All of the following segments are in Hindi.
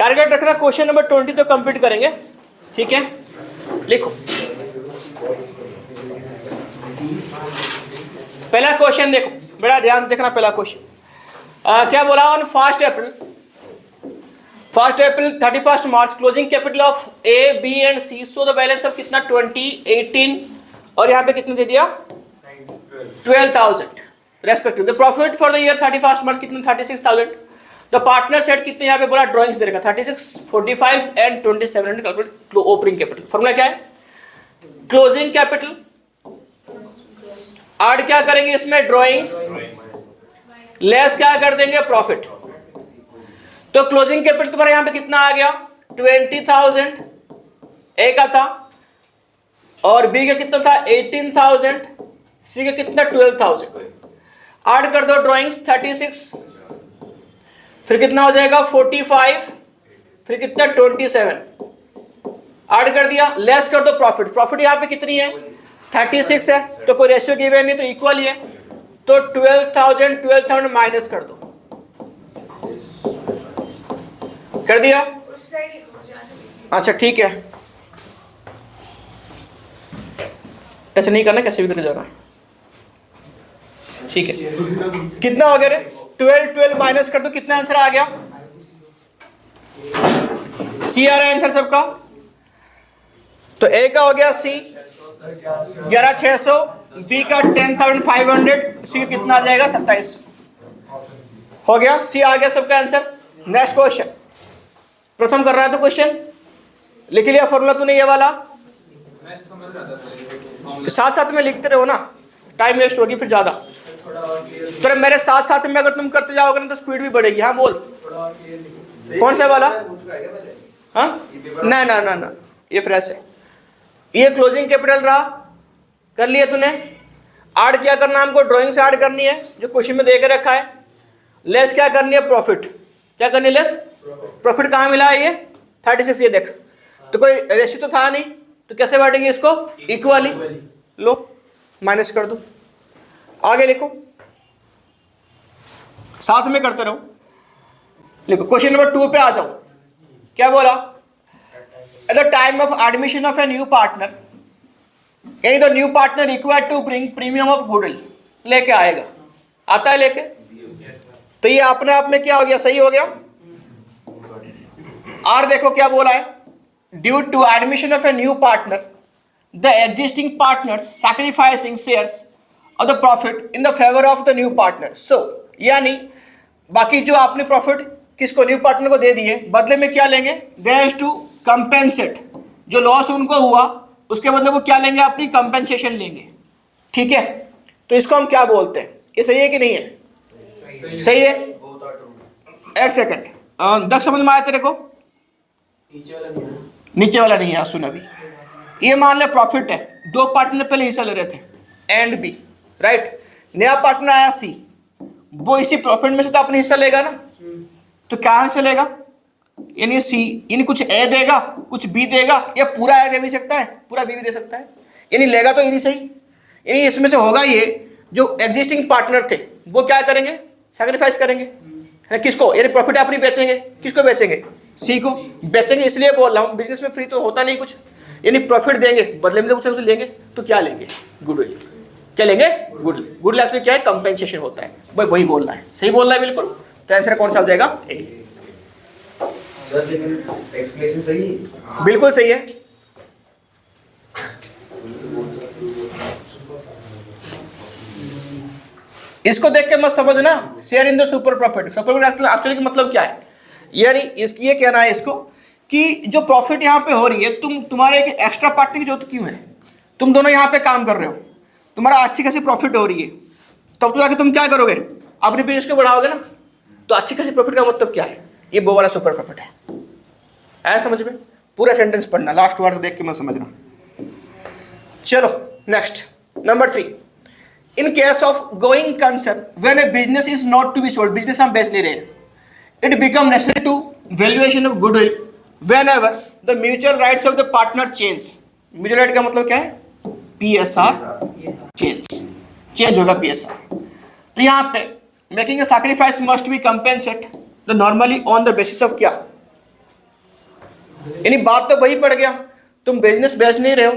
टारगेट रखना क्वेश्चन नंबर 20 तो कंप्लीट करेंगे, ठीक है। लिखो पहला क्वेश्चन, देखो बड़ा ध्यान से देखना। पहला क्वेश्चन क्या बोला, on 1 April 31 March closing capital of A B and C so the balance of कितना 20, 18 और यहाँ पे कितने दे दिया 12,000 respective. The profit for the year 31 मार्च कितना 36,000। द पार्टनर सेट कितने यहाँ पे बोला ड्राइंग्स दे रखा 36, 45 and 2700 calculate opening capital. Formula क्या है, क्लोजिंग कैपिटल ऐड क्या करेंगे इसमें ड्राइंग्स लेस क्या कर देंगे प्रॉफिट। तो क्लोजिंग कैपिटल तुम्हारा यहां पे कितना आ गया 20,000 ए का था और बी का कितना था 18,000, सी का कितना 12,000। ऐड कर दो ड्राइंग्स 36, फिर कितना हो जाएगा 45, फिर कितना 27। ऐड कर दिया, लेस कर दो प्रॉफिट। प्रॉफिट यहां पे कितनी है 36 है, तो कोई रेशियो गिवन नहीं तो इक्वल ही है। तो 12,000 माइनस कर दो, कर दिया। अच्छा ठीक है, टच नहीं करना, कैसे भी कर जाना, ठीक है। कितना हो गया रे 12 माइनस कर दो, कितना आंसर आ गया, सी आ रहा है आंसर सबका। तो ए का हो गया सी 11,600, बी का 10,500, सी का कितना आ जाएगा 2700 हो गया। सी आ गया सबका आंसर। नेक्स्ट क्वेश्चन, प्रथम कर रहा है तो क्वेश्चन लिख लिया फॉर्मूला तूने ये वाला, साथ साथ में लिखते रहो ना, टाइम वेस्ट होगी फिर ज्यादा। तो मेरे साथ साथ में अगर तुम करते जाओगे ना तो स्पीड भी बढ़ेगी। हाँ बोल, कौन सा वाला, हाँ ना ना ना ना ये फ्रेश है। ये क्लोजिंग कैपिटल रहा, कर लिया तूने। ऐड क्या करना हमको, ड्राइंग से ऐड करनी है जो क्वेश्चन में दे के रखा है। लेस क्या करनी है प्रॉफिट, क्या करनी है लेस प्रॉफिट। कहाँ मिला है ये 36, ये देख। तो कोई रेशियो तो था नहीं, तो कैसे बांटेंगे इसको इक्वली, लो माइनस कर दो, आगे लिखो, साथ में करते रहो। लिखो क्वेश्चन नंबर 2 पे आ जाओ। क्या बोला, at the time of admission of a new partner यानी the new partner required to bring premium of goodwill, लेके आएगा, आता है लेके। तो ये अपने आप में क्या हो गया, सही हो गया। और देखो क्या बोला है, due to admission of a new partner the existing partners sacrificing shares of the profit in the favour of the new partner. So यानी बाकी जो आपने प्रॉफिट किसको न्यू पार्टनर को दे दिए, बदले में क्या लेंगे, दे हैज टू कंपेंसेट, जो लॉस उनको हुआ उसके बदले वो क्या लेंगे, अपनी कंपेंसेशन लेंगे, ठीक है। तो इसको हम क्या बोलते हैं, ये सही है कि नहीं है, सही है। एक सेकंड, दस समझ में आया तेरे को, नीचे वाला नहीं है। सुन अभी, ये मान ले प्रॉफिट है, दो पार्टनर पहले हिस्सा ले रहे थे एंड बी, राइट। नया पार्टनर आया सी, वो इसी प्रॉफिट में से तो अपने हिस्सा लेगा ना। तो क्या हिस्सा लेगा, यानी सी यानी कुछ ए देगा कुछ बी देगा, या पूरा ए दे भी सकता है पूरा बी भी दे सकता है, यानी लेगा तो यानी सही। यानी इसमें से होगा ये जो एग्जिस्टिंग पार्टनर थे वो क्या करेंगे, सैक्रिफाइस करेंगे, है किसको, यानी प्रॉफिट अपनी बेचेंगे, किसको बेचेंगे, सी को बेचेंगे। इसलिए बोल रहा हूँ बिजनेस में फ्री तो होता नहीं कुछ, यानी प्रॉफिट देंगे बदले में तो कुछ लेंगे। तो क्या लेंगे, गुडविल, क्या लेंगे गुडविल। गुडविल एक्चुअली क्या है, कंपेंसेशन होता है, वही बोलना है, सही बोल रहा है बिल्कुल। तो आंसर कौन सा हो जाएगा, ए। एक्सप्लेनेशन सही, बिल्कुल सही है। इसको देख के मत समझना, share in the super profit. Super profit actually का मतलब क्या है, यानी इसकी ये कहना है इसको कि जो प्रॉफिट यहाँ पे हो रही है, तुम्हारे एक एक्स्ट्रा पार्टनर की जरूरत क्यों है, तुम दोनों यहाँ पे काम कर रहे हो, तुम्हारा अच्छी खासी प्रॉफिट हो रही है, तब तो जाके तुम क्या करोगे, अपने बिजनेस को बढ़ाओगे ना। तो अच्छी खासी प्रॉफिट का मतलब क्या है, ये वो वाला सुपर प्रॉफिट है। ऐसा समझ में, पूरा सेंटेंस पढ़ना, लास्ट वर्ड देख के मत समझना। चलो next, number 3, in case of going concern when a business is not to be sold, business हम बेच नहीं रहे, it become necessary to valuation of goodwill whenever the mutual rights of the partner change. Mutual right का मतलब क्या है, पीएसआर चेंज होगा पीएसआर। तो यहाँ पे making a sacrifice must be compensate the normally on the basis of क्या, यानी बात तो वही पड़ गया, तुम बिजनेस बेच नहीं रहे हो,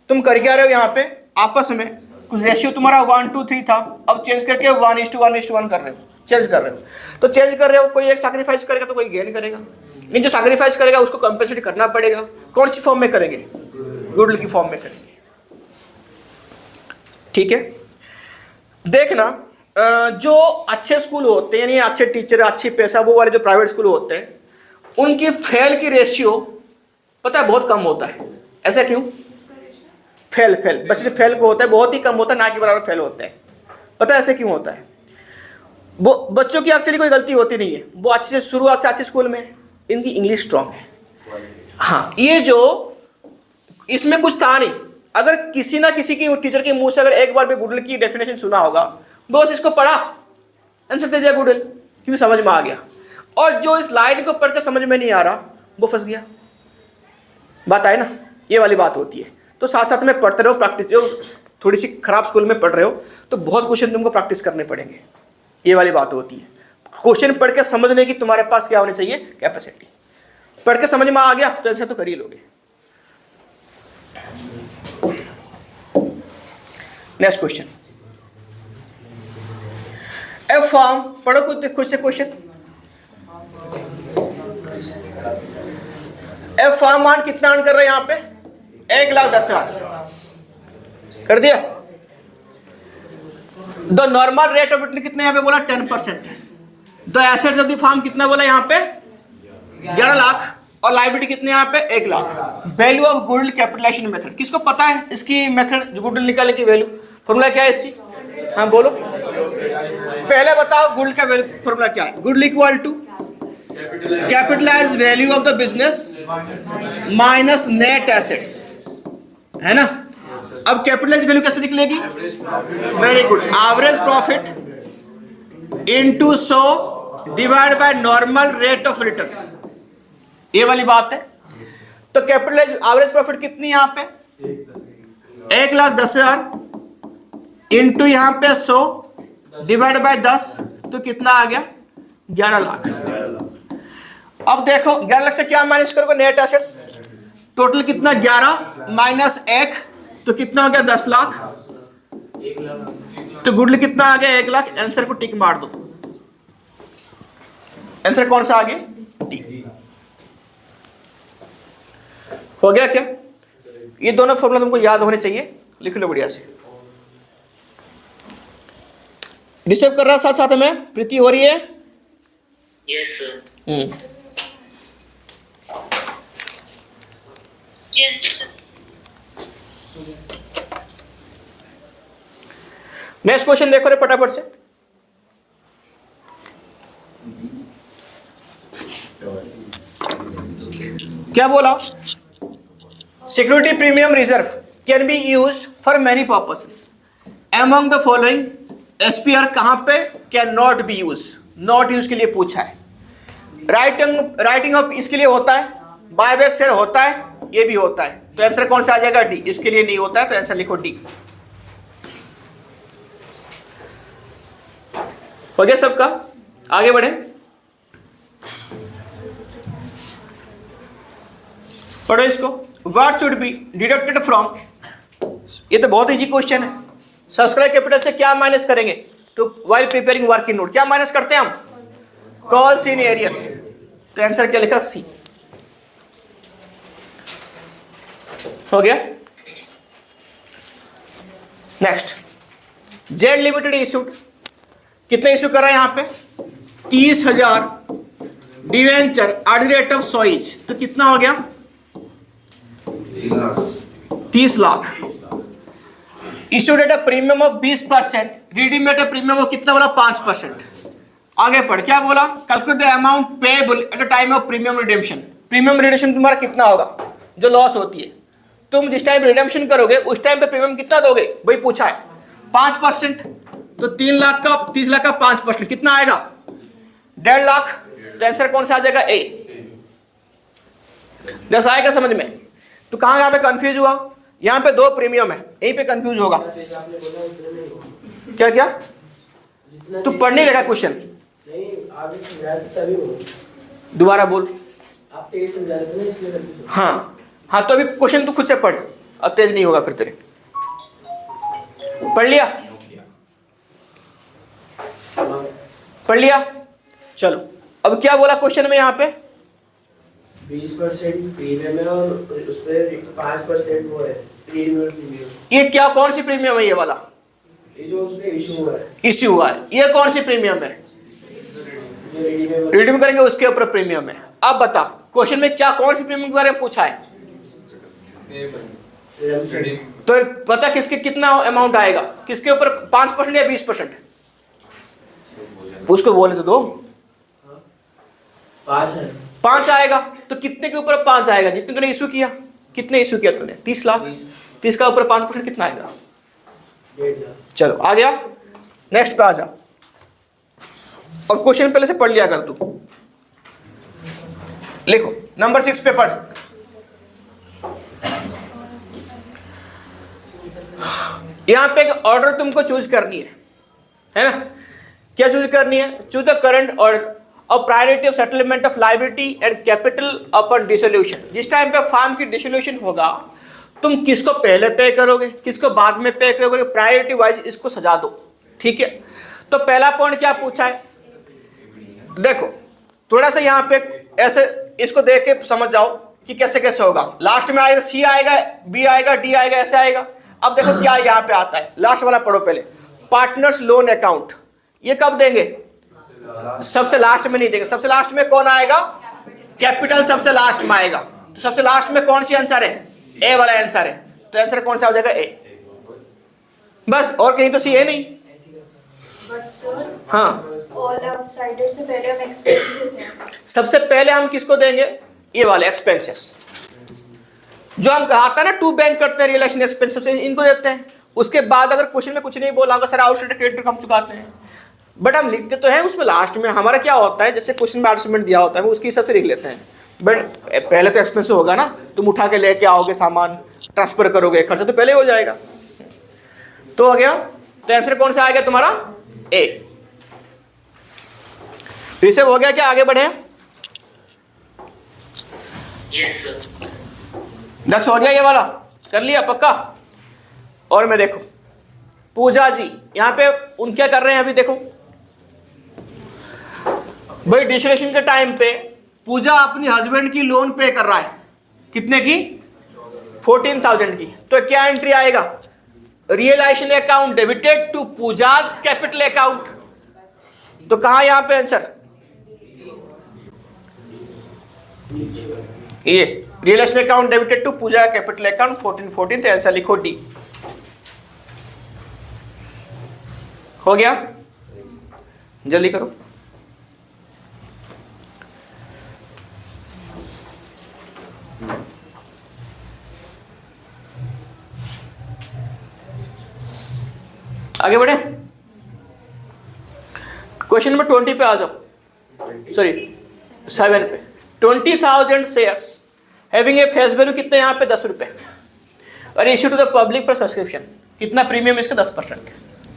तुम कर क्या रहे हो यहाँ पे आपस में कुछ रेशियो तुम्हारा 1:3 था, अब चेंज करके 1:1:1 कर रहे हो, चेंज कर रहे हो। तो चेंज कर रहे हो, कोई एक सैक्रिफाइस करेगा तो कोई गेन करेगा, नहीं जो सैक्रिफाइस करेगा उसको कंपेंसेट करना पड़ेगा। कौन सी फॉर्म में करेंगे? गुडविल की फॉर्म में करेंगे। ठीक है, देखना जो अच्छे स्कूल होते हैं, यानी अच्छे टीचर, अच्छी पैसा वो वाले जो प्राइवेट स्कूल होते हैं, उनकी फेल की रेशियो पता है बहुत कम होता है। ऐसा क्यों? फेल बच्चे फेल को होता है बहुत ही कम होता है, ना कि बराबर फेल होता है। पता है ऐसे क्यों होता है? वो बच्चों की एक्चुअली कोई गलती होती नहीं है, वो अच्छे से शुरुआत से अच्छे स्कूल में इनकी इंग्लिश स्ट्रांग है। हाँ, ये जो इसमें कुछ था नहीं, अगर किसी ना किसी की टीचर के मुंह से अगर एक बार भी गुडविल की डेफिनेशन सुना होगा, बस इसको पढ़ा, आंसर दे दिया गुडविल, क्योंकि समझ में आ गया। और जो इस लाइन को पढ़कर समझ में नहीं आ रहा वो फंस गया। बात आए ना, ये वाली बात होती है। तो साथ साथ में पढ़ते रहो, प्रैक्टिस। जो थोड़ी सी खराब स्कूल में पढ़ रहे हो तो बहुत क्वेश्चन तुमको प्रैक्टिस करने पड़ेंगे, ये वाली बात होती है। क्वेश्चन पढ़ के समझने की तुम्हारे पास क्या होनी चाहिए? कैपेसिटी। पढ़ के समझ में आ गया तो आंसर तो कर ही लोगे। नेक्स्ट क्वेश्चन, ए फॉर्म, पढ़ो कुछ से क्वेश्चन। ए फॉर्म मान कितना अर्न कर रहे हैं यहाँ पे? 1,10,000 कर दिया। The normal rate of return कितने यहाँ पे बोला? 10%। The assets of the form कितना बोला यहाँ पे? 11 लाख। और लायबिलिटी कितने यहाँ पे? 1 lakh. Value of goodwill capitalisation method, किसको पता है इसकी मेथड, जो गुडविल निकालने की वैल्यू फॉर्मूला क्या है इसकी? हाँ बोलो, पहले बताओ गुडविल का वैल्यू फॉर्मूला क्या है? Goodwill equal to capitalise value of the business minus net assets, है ना। अब कैपिटलाइज वैल्यू कैसे निकलेगी? Very good, average profit into 100 divide by normal rate of return, ये वाली बात है। तो कैपिटलाइज एवरेज प्रॉफिट कितनी यहाँ पे? 1,10,000 इंटू यहाँ पे 100 डिवाइड बाय 10, तो कितना आ गया? 11 लाख। अब देखो 11 लाख से क्या माइनस करोगे? Net assets. टोटल कितना? 11 माइनस 1, तो कितना हो गया? 10 लाख। तो गुडविल कितना आ गया? 1 लाख। आंसर को टिक मार दो। आंसर कौन सा आ गया? टी। हो गया क्या? ये दोनों फॉर्मूला तुमको याद होने चाहिए, लिख लो बढ़िया से। डिस्टर्ब कर रहा है साथ साथ में? प्रीति हो रही है? Yes sir. नेक्स्ट क्वेश्चन देखो रे फटाफट से। क्या बोला? Security premium reserve can be use for many purposes among the following. SPR कहां पे can not be use? Not use के लिए पूछा है। राइटिंग ऑफ इसके लिए होता है, बायबैक शेयर होता है, ये भी होता है। तो आंसर कौन सा आ जाएगा? डी। इसके लिए नहीं होता है, तो आंसर लिखो डी। हो गया सबका? आगे बढ़े। पढ़ो इसको। What should be deducted from, ये तो बहुत इजी क्वेश्चन है। सब्सक्राइब कैपिटल से क्या माइनस करेंगे? To while preparing working note, क्या माइनस करते हैं हम? Calls in arrear. तो आंसर क्या लिखा? सी। हो गया। नेक्स्ट, जेड लिमिटेड इश्यूड, कितने इश्यू कर रहा है यहाँ पे? 30,000 debenture at the rate of सॉइज, तो कितना हो गया? 30 lakh. Issued at a premium of 20%, redeem eight a premium of कितना बोला? 5%। आगे पढ़, क्या बोला? Calculate the amount payable eight the time of premium redemption. Premium redemption तुम्हारा कितना होगा जो लॉस होती है? तुम जिस टाइम रिडेम्पशन करोगे उस टाइम पे प्रीमियम कितना दोगे? वही पूछा है, 5%। तो 3 लाख का 30 लाख का 5% कितना आएगा? 1.5 लाख। तो आंसर कौन सा आ जाएगा? ए। 10 आएगा समझ में? तो कहां यहाँ पे कंफ्यूज हुआ? यहाँ पे 2 प्रीमियम है, यहीं पे कंफ्यूज होगा। क्या क्या? तू पढ़ नहीं लगा क्वेश्चन? दोबारा बोल। आप तेज समझा रहे थे ना इसलिए करके हाँ हाँ, तो अभी क्वेश्चन तू खुद से पढ़, अब तेज नहीं होगा फिर तेरे। पढ़ लिया? पढ़ लिया? चलो, अब क्या बोला क्वेश्चन में यहाँ पे? 20% प्रीमियम है और उसमें 5% वो है प्रीमियम। ये क्या, कौन सी प्रीमियम है ये वाला? ये जो उसमें इशू हुआ है, इश्यू हुआ है, ये कौन सी प्रीमियम है? जो रिडीमेबल रिडीम करेंगे उसके ऊपर प्रीमियम है। अब बता क्वेश्चन में क्या, कौन सी प्रीमियम के बारे में पूछा है? तो पता किसके कितना अमाउंट आएगा, किसके ऊपर 5% या 20%? उसको बोले तो दो। 5 है। 5 आएगा, तो कितने के ऊपर 5 आएगा? जितने तूने इशू किया, कितने इशू किया तूने? 30 लाख। 30 का ऊपर 5% कितना आएगा? 1.5 लाख। चलो आ गया, नेक्स्ट पे आ जा। और क्वेश्चन पहले से पढ़ लिया कर तू। लिखो नंबर 6 पे पढ़। यहां पे एक ऑर्डर तुमको चूज करनी है ना? क्या चूज करनी है? Choose the current order of priority of settlement of liability and capital upon dissolution. जिस टाइम पे फार्म की डिसोल्यूशन होगा, तुम किसको पहले पे करोगे, किसको बाद में पे करोगे, प्रायोरिटी वाइज इसको सजा दो। ठीक है, तो पहला पॉइंट क्या पूछा है? देखो थोड़ा सा यहाँ पे ऐसे इसको देख के समझ जाओ कि कैसे कैसे होगा। लास्ट में आएगा सी आएगा, बी आएगा, डी आएगा, ऐसे आएगा। अब देखो क्या यहाँ पे आता है, लास्ट वाला पढ़ो पहले। पार्टनर्स लोन अकाउंट, ये कब देंगे? सबसे लास्ट में नहीं देंगे। सबसे लास्ट में कौन आएगा? कैपिटल सबसे लास्ट में आएगा। तो सबसे लास्ट में कौन सी आंसर है? ए वाला आंसर है। तो आंसर कौन सा हो जाएगा? ए। बस, और कहीं तो सी है नहीं। बट सर, हाँ, ऑल आउटसाइडर से पहले हम एक्सपेंस देते हैं। सबसे पहले हम किसको देंगे? ये वाले एक्सपेंसेस जो हम कहता है ना, टू बैंक करते हैं रिलेशन एक्सपेंसेस, इनको देते हैं। उसके बाद अगर क्वेश्चन में कुछ नहीं बोला होगा, सर आउटसाइडर क्रेडिटर हम चुकाते हैं, बट हम लिखते तो हैं उसमें लास्ट में। हमारा क्या होता है, जैसे क्वेश्चन में एडजस्टमेंट दिया होता है, वो उसके हिसाब से लिख लेते हैं। बट पहले तो एक्सपेंस होगा ना, तुम उठा के लेके आओगे सामान, ट्रांसफर करोगे, खर्चा तो पहले हो जाएगा। तो हो गया, तो आंसर कौन सा आ गया तुम्हारा? ए। रिसेव हो गया क्या? आगे बढ़े। Yes sir. दक्ष हो गया ये वाला? कर लिया पक्का? और मैं देखो पूजा जी यहाँ पे उन क्या कर रहे हैं अभी देखो भाई, डिसोल्यूशन के टाइम पे पूजा अपनी हस्बैंड की लोन पे कर रहा है। कितने की? 14,000 की। तो क्या एंट्री आएगा? Realisation account debited to Pooja's capital account. तो कहां यहां पे आंसर? ये realisation account debited to Pooja capital account 14 तो आंसर लिखो डी। हो गया? जल्दी करो। आगे बढ़े, क्वेश्चन नंबर 20 पे आ जाओ, सॉरी 7 पे। 20,000 shares having a face value कितने यहाँ पे? 10 रुपए, और इश्यू टू द पब्लिक पर सब्सक्रिप्शन। कितना प्रीमियम इसका? 10%।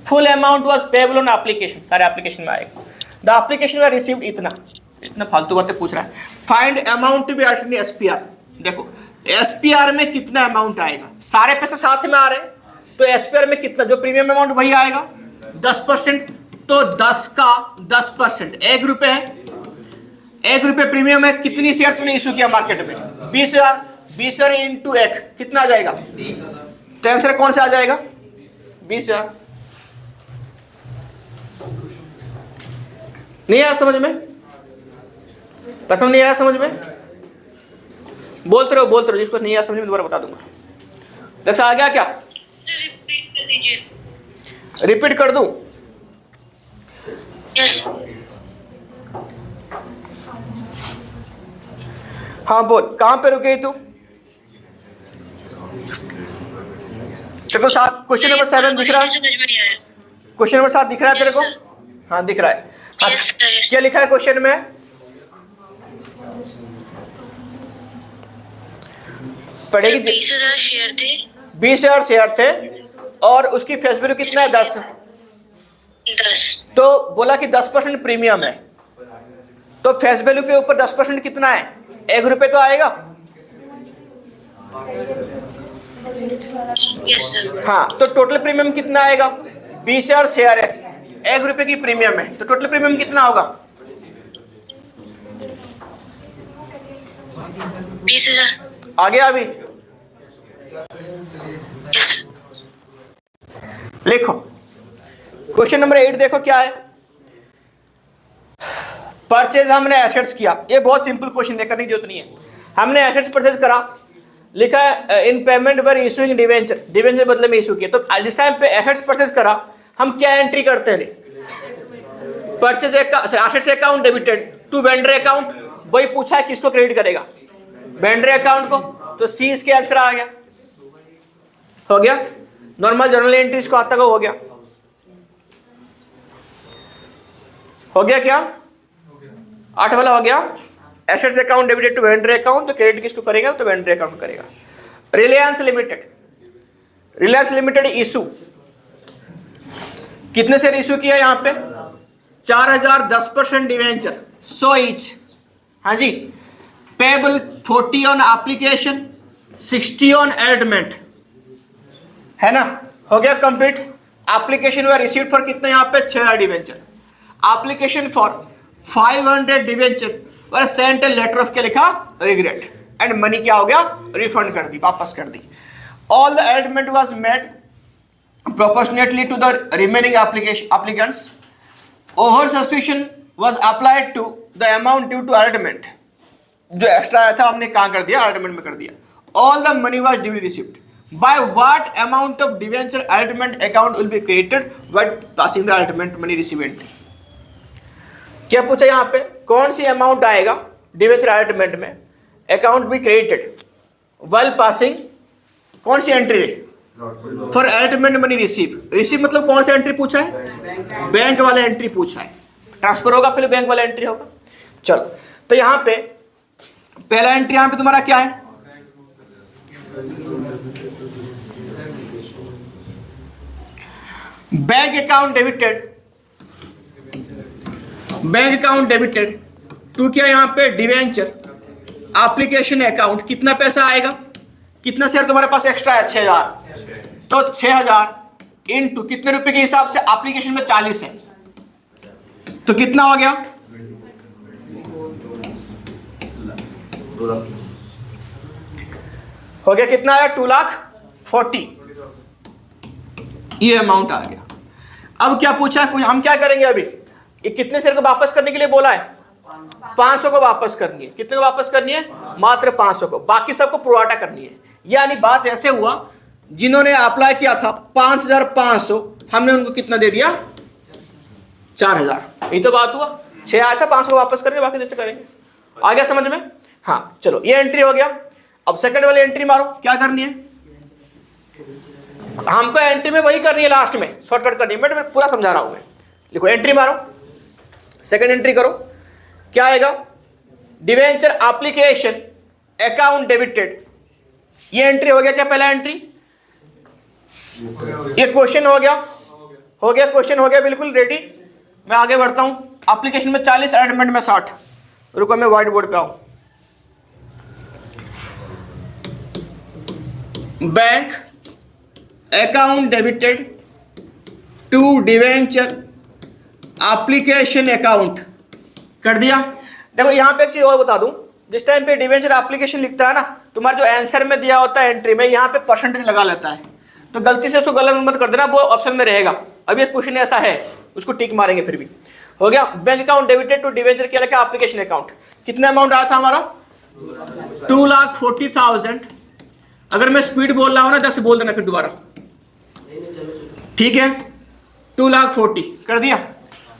Full amount was payable on application, सारे एप्लीकेशन में आएगा। द एप्लीकेशन वर रिसीव्ड इतना फालतू बातें पूछ रहा है। Find amount to be earned in SPR. देखो एसपीआर में कितना अमाउंट आएगा, सारे पैसे साथ में आ रहे हैं, तो एसपीआर में कितना? जो प्रीमियम अमाउंट वही आएगा 10%। तो 10 का 10% 1 रुपए है। 1 रुपए प्रीमियम है। कितनी शेयर तूने इशू किया मार्केट में? 20,000। 20,000 इंटू 1 कितना आ जाएगा? तो आंसर कौन सा आ जाएगा? 20,000। नहीं आया समझ में? प्रथम नहीं आया समझ में? बोलते रहो, जिसको नहीं आया समझ में दोबारा बता दूंगा। देखो आ गया क्या? रिपीट कर दूं? यस। हाँ बोल, कहां पे रुक गई तू? तेरे को साथ क्वेश्चन नंबर 7 दिख रहा है? क्वेश्चन नंबर 7 दिख रहा है तेरे को? हाँ दिख रहा है। हाँ, क्या लिखा है क्वेश्चन में? पढ़ेगी? 20,000 शेयर थे। 20,000 शेयर थे और उसकी फेस वैल्यू कितना है? 10। 10। तो बोला कि 10% प्रीमियम है, तो फेस वैल्यू के ऊपर 10% कितना है? ₹1 तो आएगा। Yes, sir. हाँ, तो टोटल प्रीमियम कितना आएगा? 20 है और शेयर है, ₹1 की प्रीमियम है, तो टोटल प्रीमियम कितना होगा? 20,000. आ गया अभी? Yes. लिखो क्वेश्चन नंबर 8, देखो क्या है। परचेज हमने एसेट्स किया, ये बहुत सिंपल क्वेश्चन है, करने की जरूरत नहीं है। हमने एसेट्स परचेज करा, लिखा है इन पेमेंट वर इशूइंग डिवेंचर, डिवेंचर बदले में इशू किया। तो जिस टाइम पे एसेट्स परचेज करा, हम क्या एंट्री करते हैं? Purchase assets account debited to vendor account. वही पूछा है किसको क्रेडिट करेगा? वेंडर अकाउंट को। तो सी इसके आंसर आ गया। हो गया नॉर्मल जर्नल एंट्रीज को आता हो गया। हो गया क्या? 8 वाला हो गया। Assets account debited to vendor account, तो क्रेडिट किसको करेगा? तो वेंडर अकाउंट करेगा। Reliance limited, Reliance limited issue, कितने शेयर इशू किया यहाँ पे? 4000, 10% डिवेंचर 100 ईच। हाँ जी। Payable 40 on application, 60 on allotment, है ना? हो गया complete. Application were received for कितना यहाँ पे? 6000 debenture. Application for 500 debenture were sent a letter of क्या लिखा? रिग्रेट, एंड मनी क्या हो गया? रिफंड कर दी, वापस कर दी। All the allotment was made proportionately to the remaining applicants. Over subscription was applied to the amount due to allotment. जो एक्स्ट्रा आया था हमने कहाँ कर दिया? एडमेंट में कर दिया। All the money was duly received. By what amount of debenture allotment account will be created when passing the allotment money received? क्या पूछा यहाँ पे? कौन सी अमाउंट आएगा डिवेंचर allotment में, अकाउंट भी क्रेडिटेड while passing? कौन सी entry? For allotment money receive मतलब कौन सा एंट्री पूछा है? बैंक वाला एंट्री पूछा है। ट्रांसफर होगा फिर बैंक वाला एंट्री होगा। चलो, तो यहाँ पे पहला एंट्री यहाँ पे तुम्हारा क्या है? Bank account debited, bank account debited to क्या यहाँ पे? Debenture application account. कितना पैसा आएगा? कितना शेयर तुम्हारे पास एक्स्ट्रा है? 6000। तो 6000 इनटू कितने रुपए के हिसाब से? एप्लीकेशन में 40 है, तो कितना हो गया? हो गया कितना आया? 2,40,000। ये अमाउंट आ गया। अब क्या पूछा है? हम क्या करेंगे अभी? ये कितने शेयर को वापस करने के लिए बोला है? 500 को वापस करनी है। कितने को वापस करनी है? मात्र 500 को। बाकी सबको प्रोराटा करनी है। यानी बात ऐसे हुआ, जिन्होंने अप्लाई किया था 5500, हमने उनको कितना दे दिया? 4000। यही तो बात हुआ। 6 आया था, 500 को वापस करेंगे, बाकी जैसे करेंगे। आ गया समझ में? हाँ चलो, ये एंट्री हो गया। अब सेकंड वाली एंट्री मारो। क्या करनी है? हमको एंट्री में वही करनी है, लास्ट में शॉर्टकट करनी है। मैं पूरा समझा रहा हूं मैं। लिखो एंट्री मारो, सेकंड एंट्री करो। क्या आएगा? Debenture application account debited. ये एंट्री हो गया क्या? पहला एंट्री। ये क्वेश्चन हो गया, हो गया क्वेश्चन हो गया, बिल्कुल रेडी। मैं आगे बढ़ता हूं। एप्लीकेशन में 40, एडमेंट में 60। रुको मैं व्हाइट बोर्ड पे आऊं। Bank account debited to debenture application account कर दिया। देखो यहाँ पे एक चीज और बता दूं, जिस टाइम पे डिवेंचर एप्लीकेशन लिखता है ना, तुम्हारा जो आंसर में दिया होता है एंट्री में, यहाँ पे परसेंटेज लगा लेता है, तो गलती से उसको गलत मत कर देना, वो ऑप्शन में रहेगा। अब ये क्वेश्चन ऐसा है, उसको टिक मारेंगे फिर भी। हो गया। Bank account debited to debenture क्या लिखा? Application account. कितना अमाउंट आया था हमारा? 2,40,000। अगर मैं स्पीड बोल रहा हूं ना, जब से बोल देना फिर दोबारा, ठीक है? 2,40,000 कर दिया।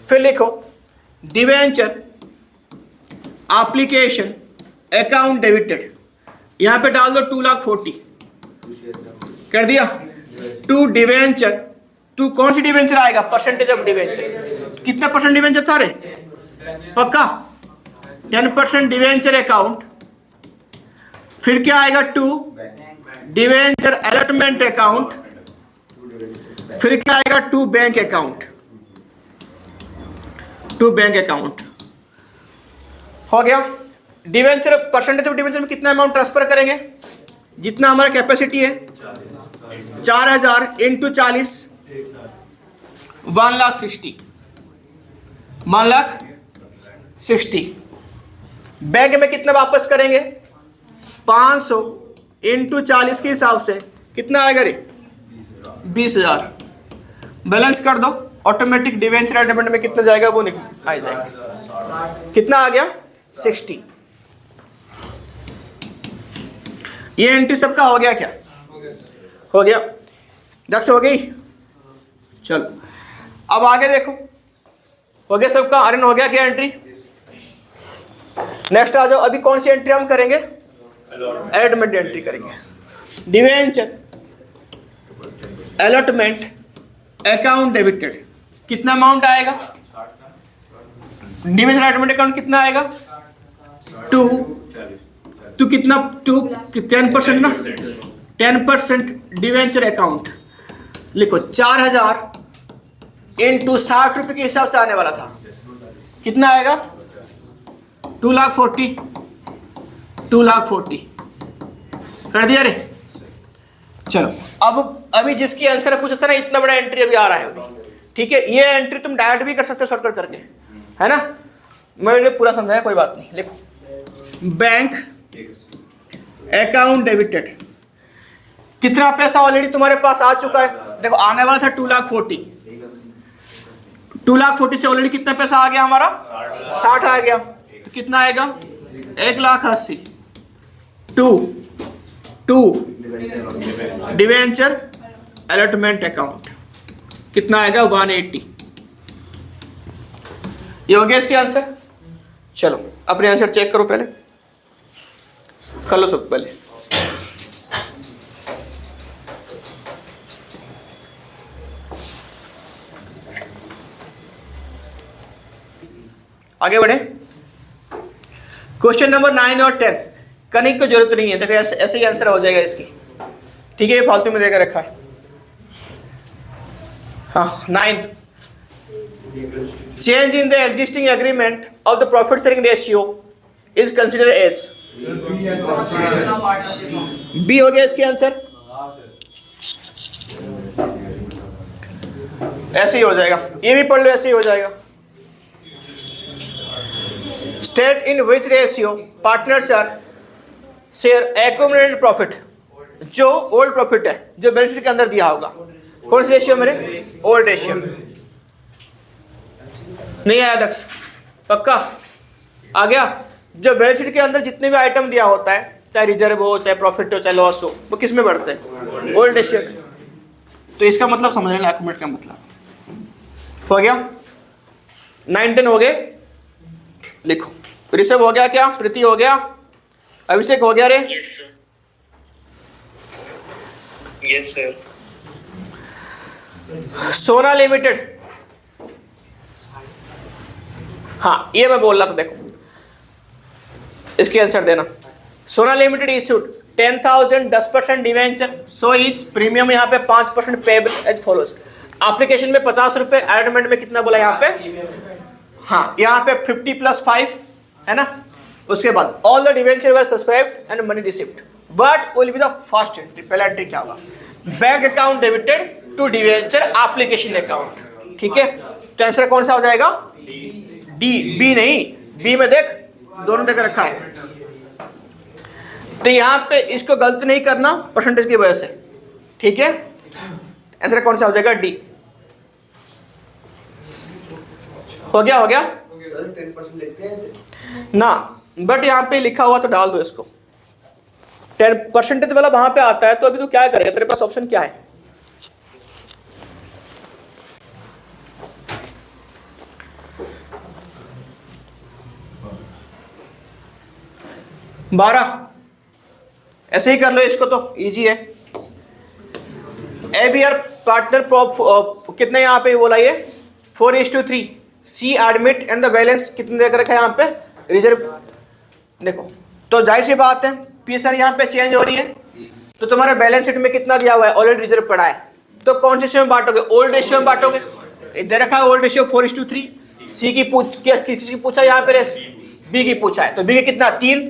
फिर लिखो डिवेंचर एप्लीकेशन अकाउंट डेबिटेड, यहां पे डाल दो 2,40,000 कर दिया। टू डिवेंचर, टू कौन सी डिवेंचर आएगा? Percentage of debenture. कितना परसेंट डिवेंचर था रे? पक्का 10% डिवेंचर अकाउंट। फिर क्या आएगा? To debenture allotment account. फिर क्या आएगा? To bank account. To bank account हो गया। डिवेंचर परसेंटेज ऑफ डिवेंचर में कितना अमाउंट ट्रांसफर करेंगे, जितना हमारा कैपेसिटी है 4000 इंटू 40 1,60,000 1,60,000। बैंक में कितना वापस करेंगे 500 इंटू 40 के हिसाब से कितना आएगा रे 20,000। बैलेंस कर दो, ऑटोमेटिक डिवेंचर एलिमेंट में कितना जाएगा वो आ जाएगा, कितना आ गया 60। ये एंट्री सबका हो गया क्या, हो गया दक्ष हो गई। चलो अब आगे देखो, हो गया सबका, आर्यन हो गया क्या एंट्री। नेक्स्ट आ जाओ, अभी कौन सी एंट्री हम करेंगे, अलॉटमेंट एंट्री करेंगे। डिवेंचर अलॉटमेंट अकाउंट डेबिटेड, कितना अमाउंट आएगा, डिवेंचर अलॉटमेंट अकाउंट कितना आएगा 2 कितना 2 10% ना 10% डिवेंचर अकाउंट लिखो 4000 इंटू 60 रुपये के हिसाब से आने वाला था, कितना आएगा 2,40,000 कर दिया रे। चलो अब अभी जिसकी आंसर पूछा था ना, इतना बड़ा एंट्री अभी आ रहा है अभी, ठीक है। ये एंट्री तुम डायरेक्ट भी कर सकते हो शॉर्टकट करके, है ना, मैंने पूरा समझाया कोई बात नहीं। लिखो बैंक अकाउंट डेबिटेड, कितना पैसा ऑलरेडी तुम्हारे पास आ चुका है, देखो आने वाला था 2,40,000, 2,40,000 से ऑलरेडी कितना पैसा आ गया हमारा 60 आ गया, तो कितना आएगा 1,80,000 टू डिवेंचर अलॉटमेंट अकाउंट कितना आएगा 180। ये हो गया इसके आंसर। चलो अपने आंसर चेक करो, पहले कर लो सब पहले। आगे बढ़े, क्वेश्चन नंबर 9 और 10 करने की जरूरत नहीं है, देखो ऐसे ही आंसर हो जाएगा इसकी, ठीक है, ये फालतू में देकर रखा है। हाँ 9, change in the existing agreement of the profit sharing ratio is considered as, B हो गया इसके आंसर, ऐसे ही हो जाएगा, ये भी पढ़ लो ऐसे ही हो जाएगा। State in which ratio partners are share accumulated profit, जो ओल्ड प्रॉफिट है जो बैलेंस शीट के अंदर दिया होगा, कौन सी रेशियो मेरे, ओल्ड रेशियो। नहीं आया दक्ष, पक्का आ गया। जो बैलेंस शीट के अंदर जितने भी आइटम दिया होता है, चाहे रिजर्व हो चाहे प्रॉफिट हो चाहे लॉस हो, वो किस में बढ़ते हैं, ओल्ड रेशियो। तो इसका मतलब समझ लेना, एक्यूमुलेट का मतलब हो गया। 9-10 हो गए, लिखो। ऋषभ हो गया क्या, प्रीति हो गया, अभिषेक हो गया रे, यस सर। सोना लिमिटेड, हाँ ये मैं बोल रहा था, देखो इसके आंसर देना। सोना लिमिटेड इश्यूड 10,000 10% डिवेंचर, सो इच प्रीमियम यहाँ पे 5% पेबल एज फॉलोज। एप्लीकेशन में 50 रुपए, एडमेंट में कितना बोला यहाँ पे, हाँ यहाँ पे 50 + 5 है ना। उसके बाद all the debenture were subscribed and money received, what will be the first entry, पहला एंट्री क्या होगा, bank account debited to debenture application account, ठीक है। तो आंसर कौन सा हो जाएगा, डी, बी नहीं, बी में देख दोनों देकर रखा है, तो यहाँ पे इसको गलत नहीं करना परसेंटेज की वजह से, ठीक है। आंसर कौन सा हो जाएगा, डी। हो गया, हो गया 10% लिखते हैं ऐसे ना, बट यहाँ पे लिखा हुआ तो डाल दो इसको, 10% वाला वहां पे आता है, तो अभी तू क्या करेगा, तेरे पास ऑप्शन क्या है, बारह, ऐसे ही कर लो इसको, तो इजी है। एबीआर पार्टनर कितने यहाँ पे बोला, ये 4:3, C admit and the balance कितने देकर रखा है यहाँ पे, रिजर्व। देखो तो जाहिर सी बात है पीएसआर यहाँ पे चेंज हो रही है, तो तुम्हारे बैलेंस शीट में कितना दिया हुआ है, ऑलरेडी रिजर्व पड़ा है, तो कौन से रेशियो में बांटोगे, ओल्ड रेशियो में बांटोगे। इधर रखा है ओल्ड रेशियो 4:3, सी की किस चीज की पूछा यहाँ पे, बी की पूछा है, तो बी की कितना 3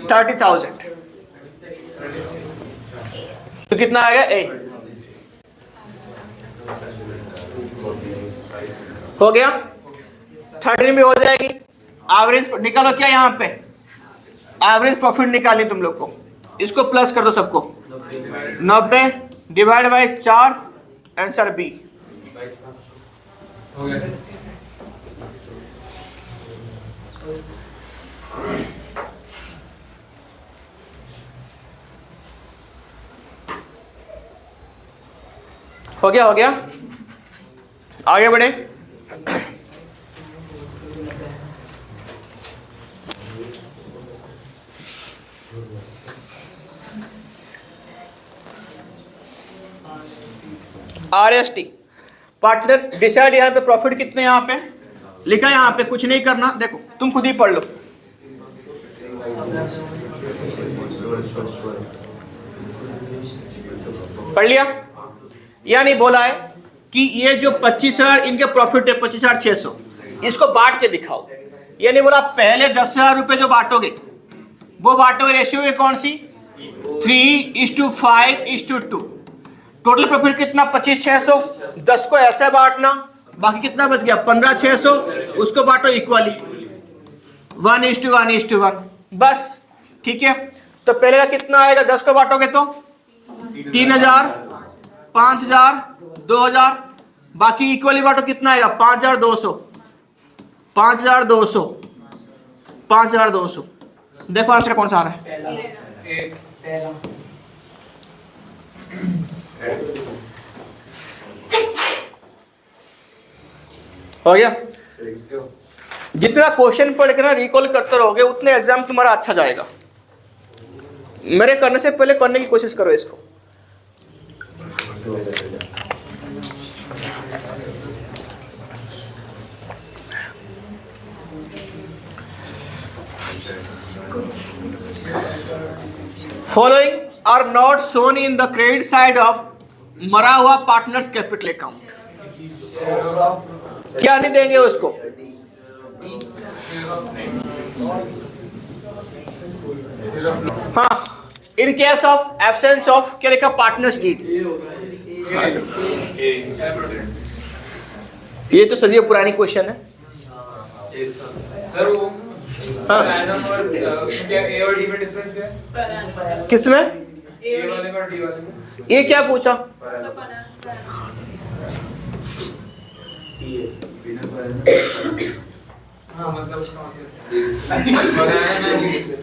30,000, तो कितना आ गया ए, हो गया। 13 भी हो जाएगी। एवरेज निकालो क्या यहाँ पे, एवरेज प्रॉफिट निकाली तुम लोग को, इसको प्लस कर दो सबको, 90 डिवाइड बाई 4, आंसर बी। हो गया, हो गया, आगे बढ़े। RST पार्टनर डिसाइड, यहाँ पे प्रॉफिट कितने यहाँ पे लिखा है, यहाँ पे कुछ नहीं करना, देखो तुम खुद ही पढ़ लो। पढ़ लिया? यानी बोला है कि ये जो 25,000 इनके प्रॉफिट है 25,600, इसको बांट के दिखाओ। यानी बोला पहले 10,000 रुपए जो बांटोगे वो बांटोगे रेशियो में कौन सी, 3:5:2। टोटल प्रॉफिट कितना 25,600, 10 को ऐसे बांटना, बाकी कितना बच गया 15,600, उसको बांटो इक्वली 1:1:1, बस। ठीक है, तो पहले का कितना आएगा, 10 को बांटोगे तो 3,000, 5,000, 2,000, बाकी इक्वली बांटो कितना आएगा 5,200, 5,200, 5,200। देखो आंसर कौन सा आ रहा है, हो गया। जितना क्वेश्चन पढ़ के ना रिकॉल करते रहोगे उतने एग्जाम तुम्हारा अच्छा जाएगा। मेरे करने से पहले करने की कोशिश करो इसको। Following are not shown in the credit side of मरा हुआ पार्टनर्स कैपिटल अकाउंट। क्या नहीं देंगे उसको, हाँ, इन केस ऑफ एब्सेंस ऑफ क्या लिखा, पार्टनर्स डीड। ये तो सदियों पुरानी क्वेश्चन है सर। वो हाँ, क्या ए और डी में डिफरेंस क्या है? किसमें, ए वाले में और डी वाले में? ये क्या पूछा, हाँ मतलब उसका मतलब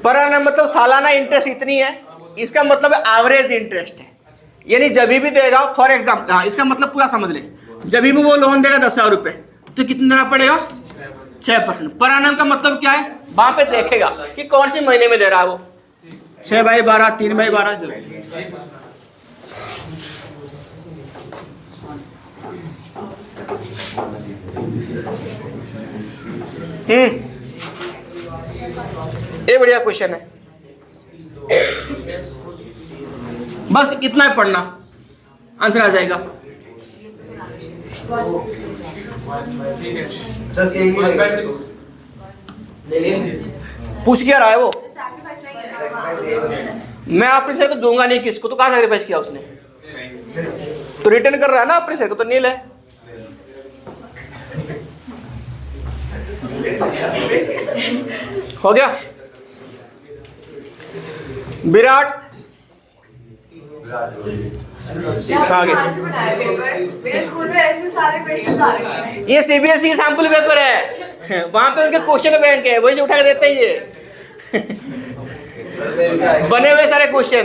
पर annum मतलब सालाना इंटरेस्ट इतनी है, इसका मतलब एवरेज इंटरेस्ट है। यानी जब भी देगा, फॉर एग्जाम्पल, हाँ इसका मतलब पूरा समझ ले, जब भी वो लोन देगा 10,000 रुपए तो कितना देना पड़ेगा 6%। पर annum का मतलब क्या है, वहां पे देखेगा कि कौन सी महीने में दे रहा है वो, 6/12, 3/12 जो। ये बढ़िया क्वेश्चन है, बस इतना ही पढ़ना, आंसर आ जाएगा। पूछ क्या रहा है वो, मैं अपने सर को दूंगा नहीं, किसको, तो कहाँ सैक्रिफाइस किया उसने, तो रिटर्न कर रहा है ना अपने सर को, तो नील है। हो गया। विराट आगे, मेरे स्कूल में ऐसे सारे क्वेश्चन आ रहे हैं। ये सीबीएसई सैंपल पेपर है, वहां पे उनके क्वेश्चन बैंक है, वही से उठा के देते हैं ये बने हुए सारे क्वेश्चन,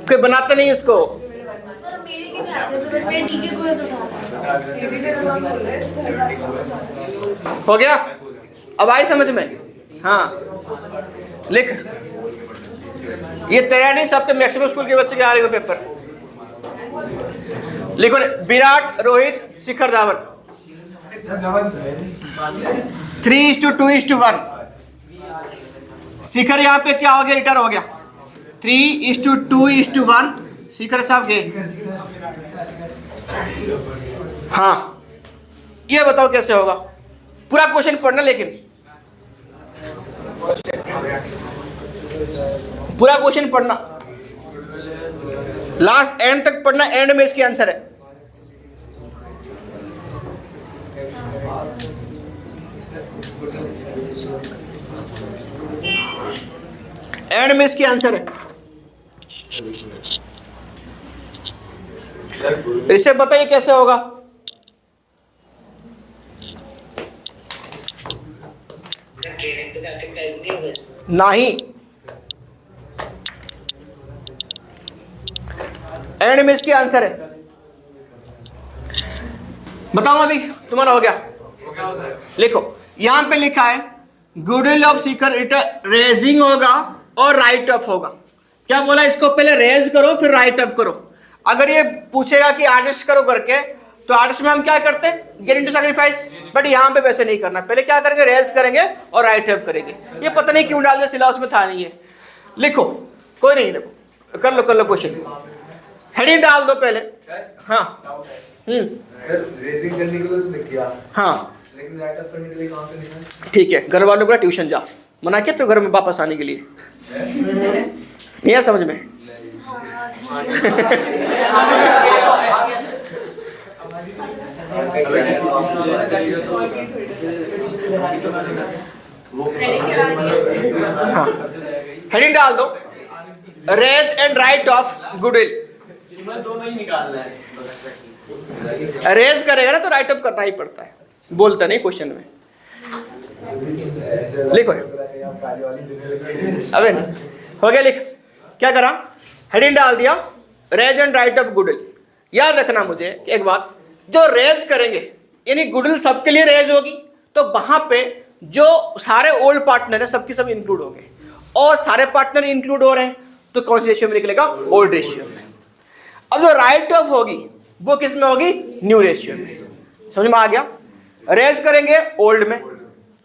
कोई बनाते नहीं इसको। हो गया, अब आई समझ में, हाँ लिख, ये तेरा नहीं, सबके मैक्सिमम स्कूल के बच्चे के आ रहे हो पेपर। लिखो, विराट, रोहित, शिखर धावन, 3:2:1। शिखर यहाँ पे क्या हो गया, रिटर्न हो गया 3:2:1। शिखर साहब गए, हाँ ये बताओ कैसे होगा, पूरा क्वेश्चन पढ़ना लेकिन पूरा क्वेश्चन पढ़ना, लास्ट एंड तक पढ़ना, एंड में इसकी आंसर है। एंड में इसकी आंसर है। इसे बताइए कैसे होगा। नहीं, एंड में इसकी आंसर है। बताओ अभी तुम्हारा हो गया। लिखो, यहां पे लिखा है गुडविल ऑफ सीकर रेजिंग होगा और राइट ऑफ होगा। क्या बोला, इसको पहले रेज करो फिर राइट ऑफ करो। अगर ये पूछेगा कि आर्टिस्ट करो करके, तो आर्टिस्ट में हम क्या करते हैं, गेट इनटू सैक्रिफाइस, बट यहां पे वैसे नहीं करना। पहले क्या करेंगे, रेज करेंगे और राइट ऑफ करेंगे। ये पता नहीं क्यों डाल दिया, सिलेबस में था नहीं ये। लिखो, कोई नहीं, लिखो, कर लो क्वेश्चन, हेडिंग डाल दो पहले। हाँ रेजिंग करने के लिए तो लिख दिया, हाँ लेकिन राइट ऑफ करने के लिए कहां से लिखा? ठीक है, घर वालों को ट्यूशन जा, मना किया तो घर में वापस आने के लिए। नहीं है समझ में? हाँ, हेडिंग डाल दो, raise and write off goodwill. Raise करेगा ना तो राइट ऑफ करना ही पड़ता है, बोलता नहीं क्वेश्चन में। लिखो, अबे ना हो गया, लिख। क्या करा, हेडिंग डाल दिया, raise and write off goodwill. याद रखना मुझे एक बात, जो रेज करेंगे यानी गुडविल सबके लिए रेज होगी, तो वहां पे जो सारे ओल्ड पार्टनर है सबके सब इंक्लूड होंगे, और सारे पार्टनर इंक्लूड हो रहे हैं तो कौन सी रेशियो में निकलेगा, ओल्ड रेशियो में। अब जो राइट ऑफ होगी वो किस में होगी, न्यू रेशियो में। समझ में आ गया? रेज करेंगे ओल्ड में,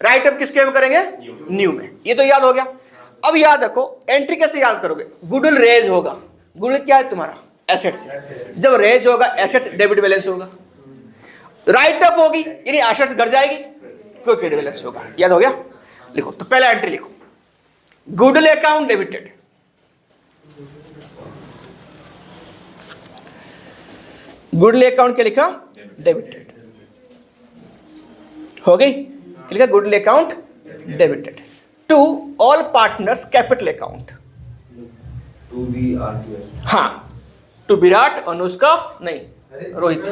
राइट ऑफ किसके में करेंगे, न्यू में। ये तो याद हो गया। अब याद रखो, एंट्री कैसे याद करोगे, गुडविल रेज होगा। गुडविल क्या है तुम्हारा, एसेट्स। जब रेज होगा एसेट्स डेबिट बैलेंस होगा, राइट ऑफ होगी यानी एसेट्स घट जाएगी, क्रेडिट बैलेंस होगा। याद हो गया? लिखो, तो पहला एंट्री लिखो, goodwill account debited. Goodwill account क्या लिखा, डेबिटेड। हो गई, लिखा goodwill account debited to all partners capital account. To be आरटीआर, हाँ, टू विराट, अनुष्का नहीं, Rohit.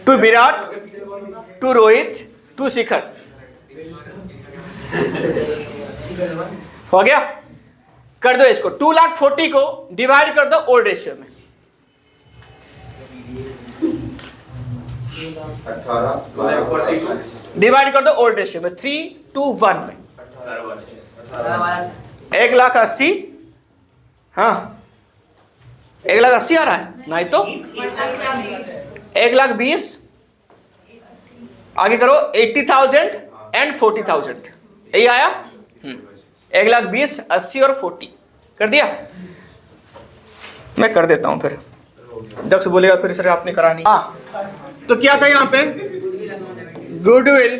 To Virat, to Rohit, to Shikhar. हो गया? कर दो इसको, 2,40,000 को डिवाइड कर दो ओल्ड रेशियो में। 18 डिवाइड कर दो ओल्ड रेशियो में, 3:1 में। 1,80,000, हाँ 1,80,000 आ रहा है, नहीं तो 1,20,000, आगे करो 80,000 एंड 40,000, यही आया। 1,20,000, 80 और 40 कर दिया। मैं कर देता हूं, फिर दक्ष बोलेगा फिर सर आपने करा नहीं। हाँ, तो क्या था यहाँ पे, goodwill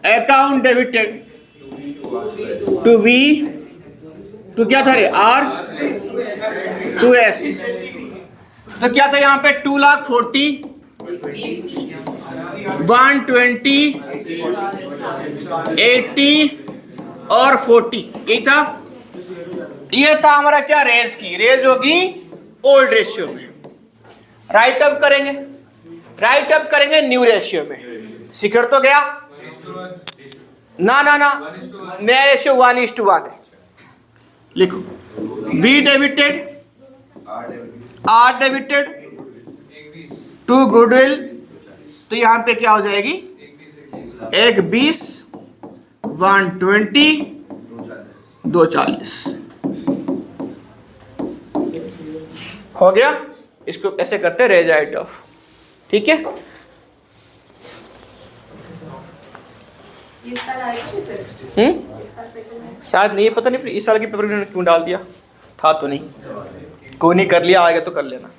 account debited to V, to क्या था रे, आर, टू एस। तो क्या था यहाँ पे, 2,40,000, 120, 80 और 40, यही था। ये था हमारा क्या, रेज की। रेज होगी ओल्ड रेशियो में, राइट अप करेंगे, राइट अप करेंगे न्यू रेशियो में। शिखर तो गया ना, नया रेशियो 1:1 है। लिखो, B debited, R debited to goodwill, तो यहां पे क्या हो जाएगी, 1:20, 120, 240। हो गया? इसको ऐसे करते रेज राइट ऑफ, ठीक है। इस साल आएगा फिर? इस साल पेपर में शायद नहीं, पता नहीं, फिर इस साल की पेपर में क्यों डाल दिया, था तो नहीं। कोई नहीं, कर लिया, आएगा तो कर लेना।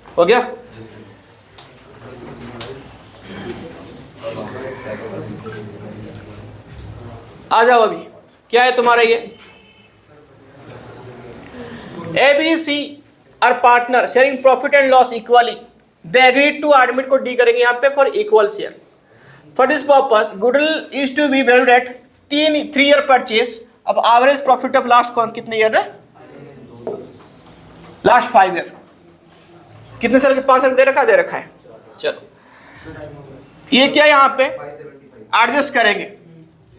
हो गया? आ जाओ अभी, क्या है तुम्हारा ये A B C are partner sharing profit and loss equally, they agreed to admit को डी करेंगे यहाँ पे for equal share. For this purpose goodwill is to be valued at 3 year purchase. अब एवरेज प्रॉफिट ऑफ लास्ट कौन कितने ईयर है, लास्ट 5 ईयर, कितने साल के, 5 साल दे रखा है। चलो ये क्या यहाँ पे एडजस्ट करेंगे,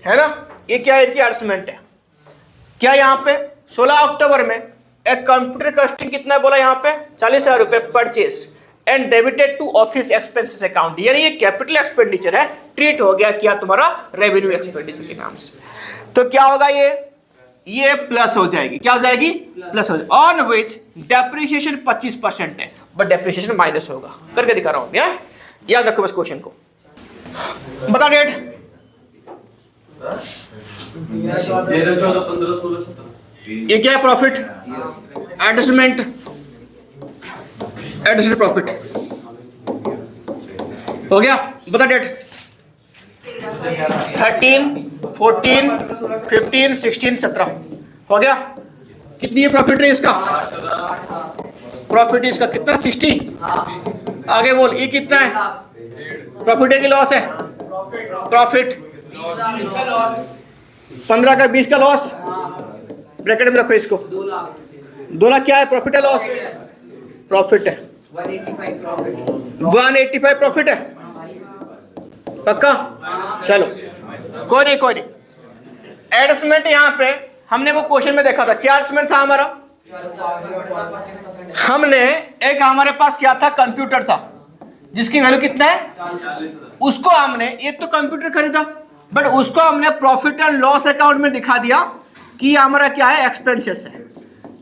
है ना, ये क्या इनकी एडजस्टमेंट है। क्या यहाँ पे 16 अक्टूबर में एक कंप्यूटर कॉस्टिंग कितना बोला यहाँ पे 40,000 रुपए purchase and debited to office expenses account, यानी ये कैपिटल एक्सपेंडिचर है, ट्रीट हो गया क्या तुम्हारा रेवेन्यू एक्सपेंडिचर के नाम से। तो क्या होगा ये प्लस हो जाएगी, क्या हो जाएगी, प्लस हो जाएगी, ऑन विच डेप्रिसिएशन 25% है, बट डेप्रिसिएशन माइनस होगा। करके दिखा रहा हूं, याद रखो बस क्वेश्चन को। बता डेट 13, 14, 15, 16, 17। ये क्या है, प्रॉफिट एडजस्टमेंट, एडजस्टेड प्रॉफिट हो गया। बता डेट 13, 14, 15, 16, 17 हो गया। कितनी है प्रॉफिट है इसका, प्रॉफिट इसका कितना 60। आगे बोल, ये कितना है प्रॉफिट है कि लॉस है, प्रॉफिट 15 का 20 का लॉस, ब्रैकेट में रखो इसको। 2 लाख क्या है, प्रॉफिट है लॉस, प्रॉफिट है 185 प्रॉफिट है, पक्का। चलो कोई नहीं। एडजस्टमेंट यहाँ पे हमने वो क्वेश्चन में देखा था, क्या एडजस्टमेंट था हमारा, हमने एक हमारे पास क्या था, कंप्यूटर था जिसकी वैल्यू कितना है, उसको हमने, ये तो कंप्यूटर खरीदा बट उसको हमने प्रॉफिट एंड लॉस अकाउंट में दिखा दिया कि ये हमारा क्या है, एक्सपेंसेस है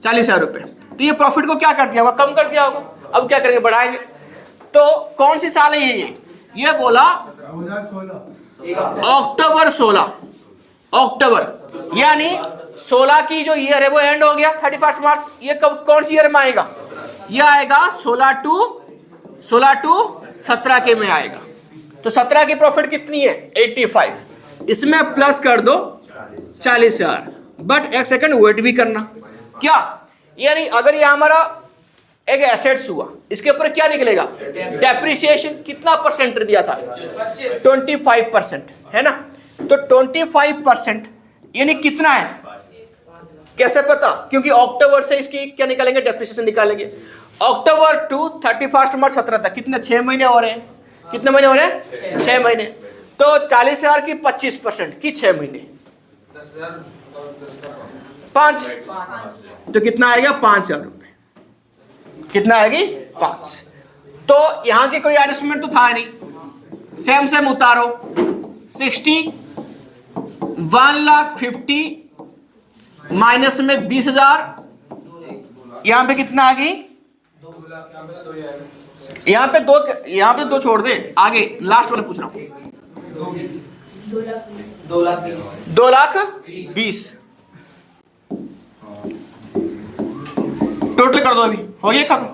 40,000 रुपए। तो ये प्रॉफिट को क्या कर दिया होगा, कम कर दिया होगा। अब क्या करेंगे, बढ़ाएंगे। तो कौन सी साल है ये बोला अक्टूबर 16, अक्टूबर यानी 16 की जो ईयर है वो एंड हो गया 31 मार्च। ये कब, कौन सी ईयर में आएगा, ये आएगा 16 टू 17 के में आएगा। तो 17 की प्रॉफिट कितनी है 85, इसमें प्लस कर दो 40,000, बट एक सेकंड वेट भी करना। क्या, यानी अगर ये हमारा एक एसेट्स हुआ, इसके ऊपर क्या निकलेगा, डेप्रिसिएशन कितना परसेंट दिया था, 25% है ना। तो 25% यानी कितना है, कैसे पता, क्योंकि अक्टूबर से इसकी क्या निकालेंगे, डेप्रिसिएशन निकालेंगे। अक्टूबर टू 31 मार्च 17 तक कितने, 6 महीने हो रहे हैं, कितने महीने हो रहे हैं, 6 महीने। तो 40,000 की 25% की 6 महीने 5, तो कितना आएगा 5,000 रुपए, कितना आएगी 5। तो यहां की कोई एडजस्टमेंट तो था नहीं, सेम उतारो 60, 1,50,000 माइनस में 20,000, यहां पे कितना आ गई, यहाँ पे दो छोड़ दे, आगे लास्ट वाला पूछ रहा हूँ, 2,20,000 टोटल कर दो, अभी हो गया खत्म।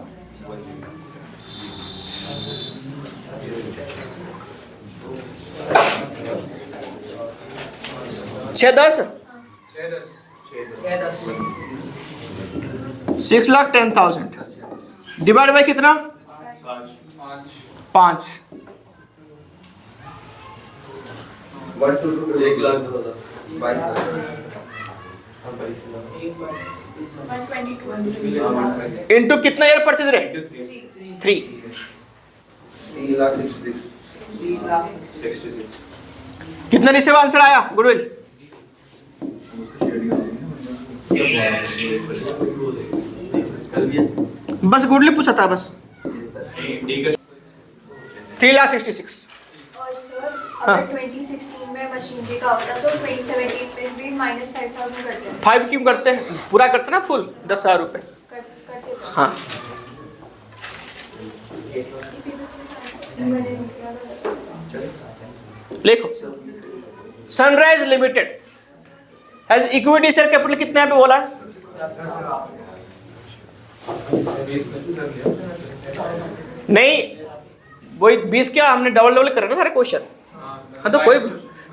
छह 10 6,10,000 डिवाइड बाय कितना, 5। 122 इंटू कितना ईयर परचेज रे, 3। 3,66,66 कितना रिसीव आंसर आया गुडविल, बस गुडविल पूछा था बस, 3,66,000। और सर अगर 2016 में मशीनरी का होता तो 2017 में भी -5,000 करते हैं, 5 क्यों करते हैं, पूरा करते ना फुल 10,000 रुपए। करते थे। हाँ लिखो, sunrise limited has equity share capital कितना है पे बोला, नहीं वही 20 क्या, हमने डबल कर रहे ना सारे क्वेश्चन। हाँ तो कोई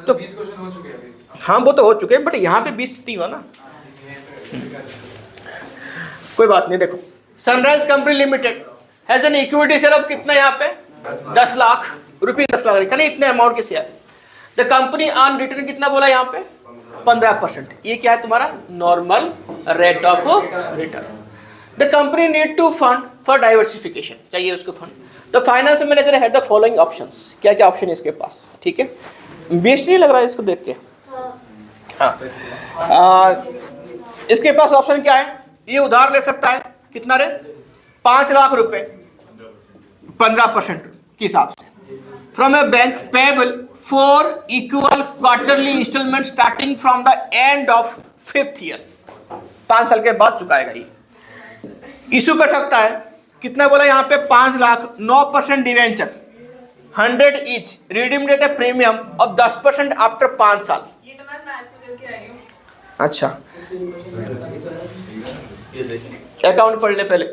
तो 20 क्वेश्चन हो चुके हैं अभी। हाँ वो तो हो चुके हैं, बट यहाँ पे 20 नहीं हुआ ना, कोई बात नहीं। देखो, sunrise company limited has an equity share of कितना यहाँ पे 10 लाख रुपये, 10 लाख यानी इतने अमाउंट के शेयर। द कंपनी ऑन रिटर्न कितना बोला यहाँ पे 15%। ये क्या है तुम्हारा normal rate of return. The company need to fund for diversification, चाहिए उसको फंड। द फाइनेंस मैनेजर है द फॉलोइंग ऑप्शंस, क्या क्या ऑप्शन है इसके पास, ठीक है। बेस्ट नहीं लग रहा है इसको देख के। हाँ, इसके पास ऑप्शन क्या है, ये उधार ले सकता है, कितना रे 5 लाख रुपए 15% के हिसाब से from a bank payable for equal quarterly instalment starting from the end of 5th year, 5 साल के बाद चुकाएगा। ये इशू कर सकता है, कितना बोला यहाँ पे 5 lakh, 9% debenture 100 each, redeem at a premium of 10% after 5 साल। ये तो मैं मैथ्स में करके आई हूँ। अच्छा, अकाउंट पढ़ ले पहले,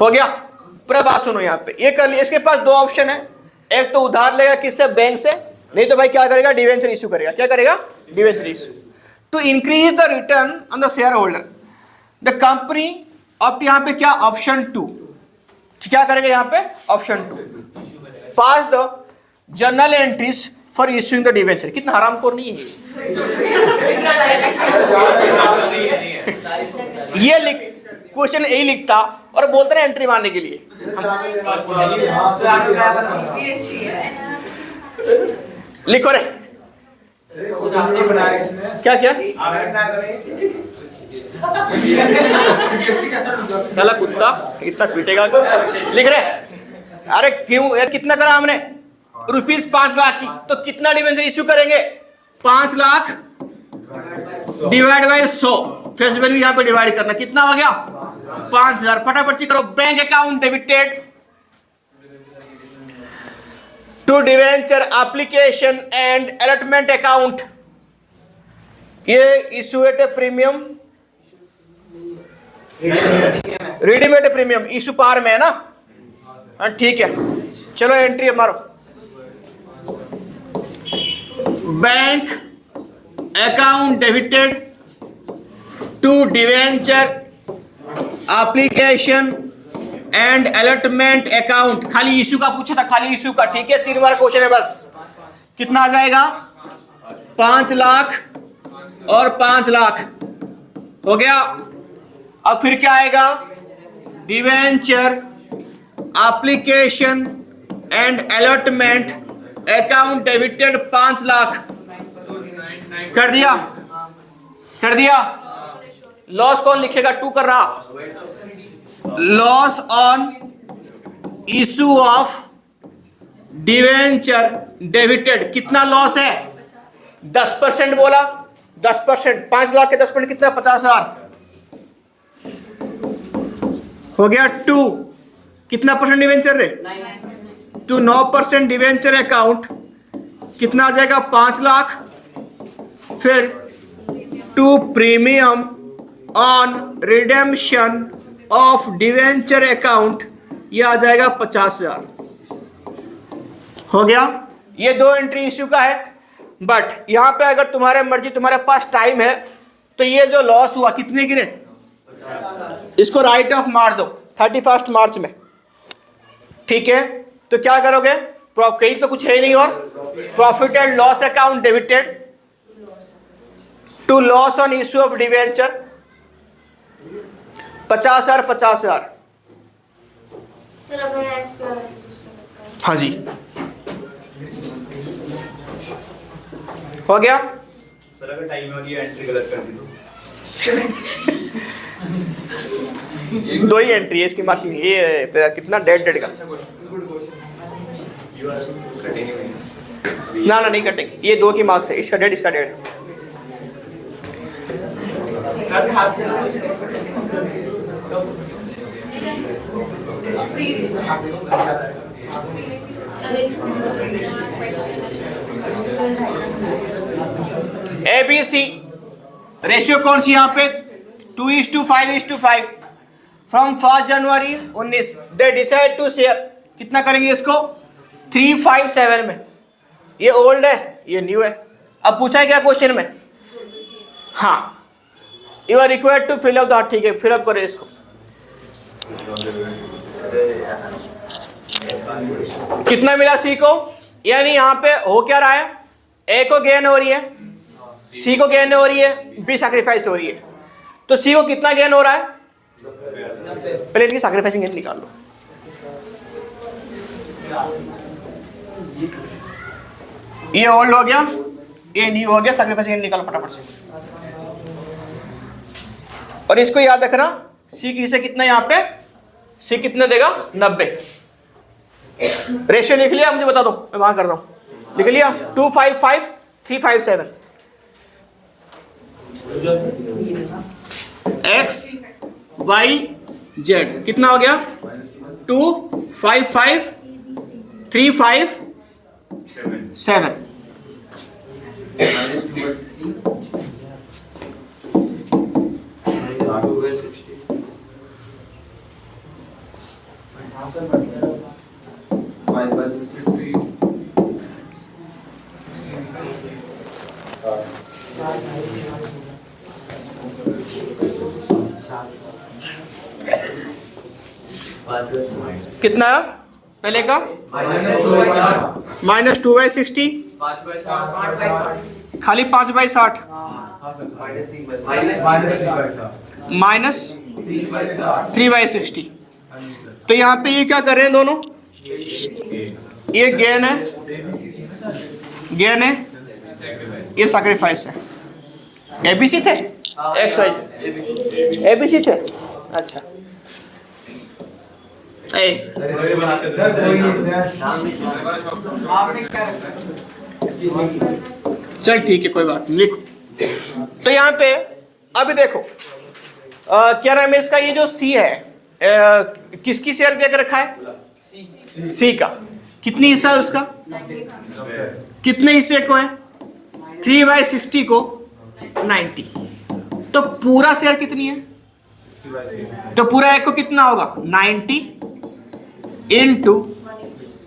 हो गया। पूरा बात सुनो यहाँ पे, ये कर लिया। इसके पास 2 ऑप्शन है, एक तो उधार लेगा किससे, बैंक से, नहीं तो भाई क्या करेगा डिवेंचर इशू करेगा। क्या करेगा debenture issue to increase the return on the shareholder. The company अब यहाँ पे क्या ऑप्शन 2, क्या करेगा यहाँ पे option 2 pass the journal entries for issuing the debenture. कितना हरामखोर नहीं है ये लिख क्वेश्चन यही लिखता और बोलते ना एंट्री मारने के लिए। लिखो रे, क्या क्या साला कुत्ता इतना पीटेगा, लिख रहे। अरे क्यों यार, कितना करा हमने ₹5 लाख की, तो कितना डिवेंचर इश्यू करेंगे 5 lakh divide by 100, face value यहाँ पे डिवाइड करना, कितना हो गया 5000। फटाफट से करो। Bank account debited to debenture application and allotment account, ये issue at a premium, redeemed premium issue par में है ना, हाँ ठीक है। चलो एंट्री मारो, bank account debited to debenture application and allotment account. खाली इशू का पूछा था, खाली इशू का, ठीक है। 3 बार क्वेश्चन है बस। कितना आ जाएगा 5 लाख और 5 लाख हो गया। अब फिर क्या आएगा debenture application and allotment account debited 5 lakh कर दिया, कर दिया। लॉस कौन लिखेगा, 2 कर रहा। Loss on issue of debenture debited, कितना लॉस है 10% बोला, 10%, 5 लाख के 10% कितना 50,000 हो गया। 2 कितना परसेंट डिवेंचर रे, तो 9% डिवेंचर अकाउंट कितना आ जाएगा 5 लाख। फिर 2 premium on redemption of debenture account, ये आ जाएगा 50,000 हो गया। ये 2 एंट्री इश्यू का है। बट यहां पे अगर तुम्हारे मर्जी, तुम्हारे पास टाइम है, तो ये जो लॉस हुआ कितने गिरे, इसको राइट ऑफ मार दो 31 मार्च में, ठीक है। तो क्या करोगे, कहीं तो कुछ है ही नहीं, और profit and loss account debited to loss on issue of debenture 50,000 50,000। Sir अगर ऐसे तो उससे लगता है। हाँ जी, हो गया। सर अगर टाइम और ये एंट्री गलत कर दी तो 2 ही एंट्री है इसकी मार्किंग। ये तेरा कितना डेड का, ना ना नहीं कटेंगे, ये 2 की मार्क्स है, इसका डेड, इसका डेड। ABC रेशियो कौन सी यहाँ पे 2:5:5 from 1 January 19 they decide to share, कितना करेंगे इसको 357 में। ये ओल्ड है, ये न्यू है। अब पूछा है क्या क्वेश्चन में, हाँ you are required to fill up the, ठीक है फिल अप करो इसको। कितना मिला सी को, यानी यहाँ पे हो क्या रहा है, ए को गेन हो रही है, सी को गेन हो रही है, बी सैक्रिफाइस हो रही है। तो सी को कितना गेन हो रहा है, पहले इनकी सैक्रिफाइसिंग गेन निकाल लो। ये ओल्ड हो गया, ये न्यू हो गया, सैक्रिफाइसिंग गेन निकालो फटाफट से। और इसको याद रखना, सी की से कितना यहाँ पे, सी कितना देगा 90। रेशियो लिख लिया, मुझे बता दो मैं वहां कर रहा हूं, लिख लिया 255 357 x y z कितना हो गया 255 357। कितना पहले का -2/60 खाली 5/60 -3/60। तो यहाँ पे ये क्या कर रहे हैं दोनों, ये गेन है, गेन है, ये सैक्रिफाइस है। एबीसी थे, एक्स वाई एबीसी थे, अच्छा चल ठीक है कोई बात नहीं, लिखो। तो यहाँ पे अभी देखो क्या नाम है इसका, ये जो सी है किसकी शेयर देकर रखा है, सी का। कितनी हिस्सा है उसका, कितने हिस्से को है 3/60 को 90। तो पूरा शेयर कितनी है, तो पूरा एक को कितना होगा 90 इंटू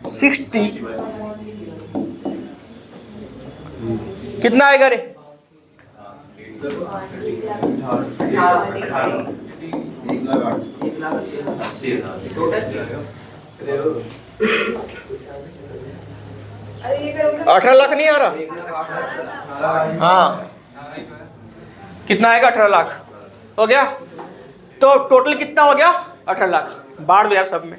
60 कितना आएगा रे, अरे ये करोगे 18 लाख नहीं आ रहा, हाँ कितना आएगा 18 लाख हो गया। तो टोटल कितना हो गया 18 लाख, बांट दो यार सब में।